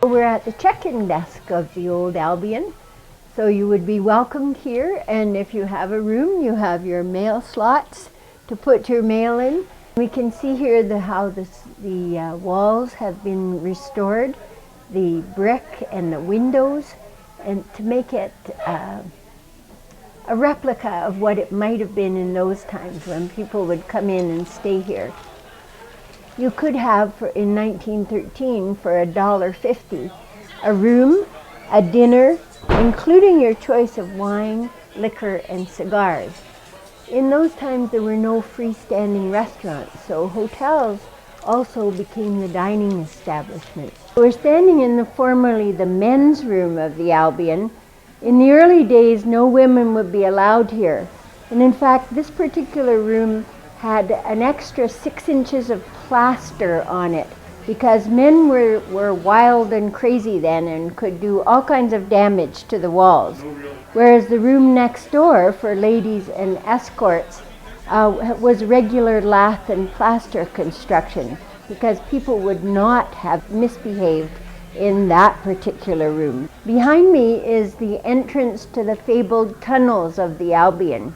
We're at the check-in desk of the old Albion, so you would be welcomed here, and if you have a room, you have your mail slots to put your mail in. We can see here how the walls have been restored, the brick and the windows, and to make it a replica of what it might have been in those times when people would come in and stay here. You could have, in 1913, for $1.50, a room, a dinner, including your choice of wine, liquor, and cigars. In those times, there were no freestanding restaurants, so hotels also became the dining establishments. We're standing in formerly the men's room of the Albion. In the early days, no women would be allowed here. And in fact, this particular room had an extra 6 inches of plaster on it because men were wild and crazy then and could do all kinds of damage to the walls. Whereas the room next door for ladies and escorts was regular lath and plaster construction because people would not have misbehaved in that particular room. Behind me is the entrance to the fabled tunnels of the Albion.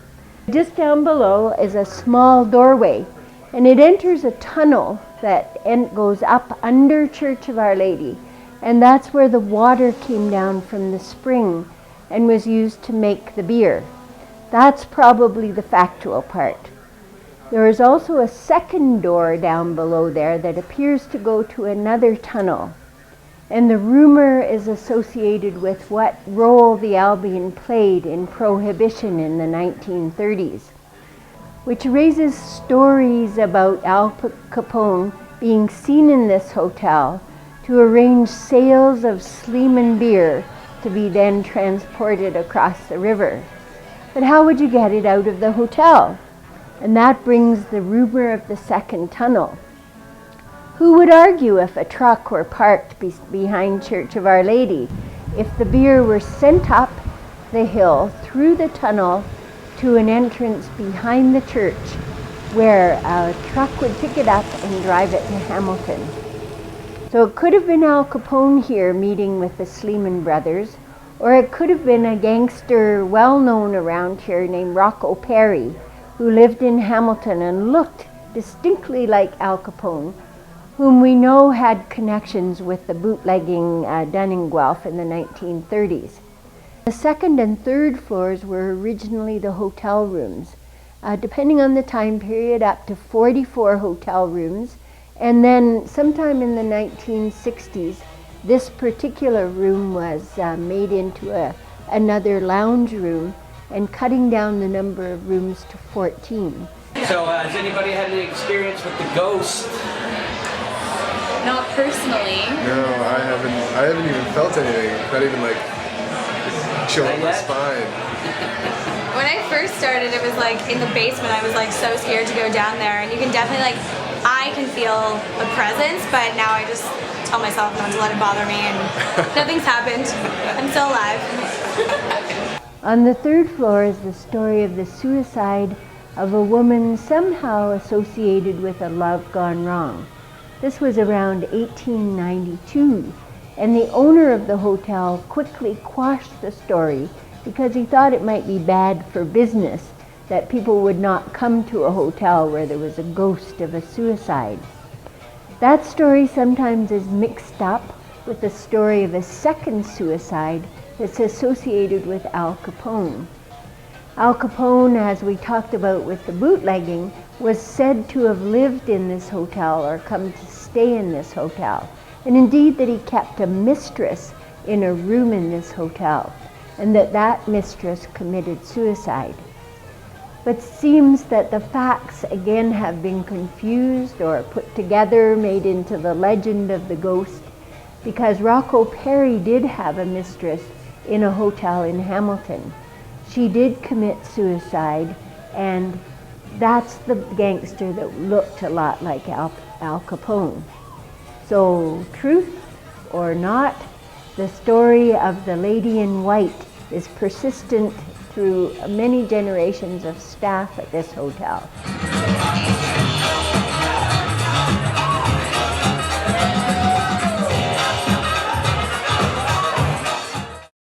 Just down below is a small doorway, and it enters a tunnel that goes up under Church of Our Lady, and that's where the water came down from the spring and was used to make the beer. That's probably the factual part. There is also a second door down below there that appears to go to another tunnel. And the rumor is associated with what role the Albion played in Prohibition in the 1930s, which raises stories about Al Capone being seen in this hotel to arrange sales of Sleeman beer to be then transported across the river. But how would you get it out of the hotel? And that brings the rumor of the second tunnel. Who would argue if a truck were parked behind Church of Our Lady, if the beer were sent up the hill through the tunnel to an entrance behind the church where a truck would pick it up and drive it to Hamilton? So it could have been Al Capone here meeting with the Sleeman brothers, or it could have been a gangster well known around here named Rocco Perry, who lived in Hamilton and looked distinctly like Al Capone, whom we know had connections with the bootlegging done in Guelph in the 1930s. The second and third floors were originally the hotel rooms, depending on the time period, up to 44 hotel rooms, and then sometime in the 1960s, this particular room was made into another lounge room, and cutting down the number of rooms to 14. So has anybody had any experience with the ghost? Not personally. No, I haven't even felt anything. Not even like chilling my spine. When I first started, it was like in the basement. I was like so scared to go down there, and you can definitely I can feel a presence, but now I just tell myself not to let it bother me, and nothing's happened. I'm still alive. On the third floor is the story of the suicide of a woman somehow associated with a love gone wrong. This was around 1892, and the owner of the hotel quickly quashed the story because he thought it might be bad for business that people would not come to a hotel where there was a ghost of a suicide. That story sometimes is mixed up with the story of a second suicide that's associated with Al Capone. Al Capone, as we talked about with the bootlegging, was said to have lived in this hotel or come to stay in this hotel, and indeed that he kept a mistress in a room in this hotel, and that mistress committed suicide. But it seems that the facts again have been confused or put together, made into the legend of the ghost, because Rocco Perry did have a mistress in a hotel in Hamilton. She did commit suicide, and that's the gangster that looked a lot like Al Capone. So, truth or not, the story of the lady in white is persistent through many generations of staff at this hotel.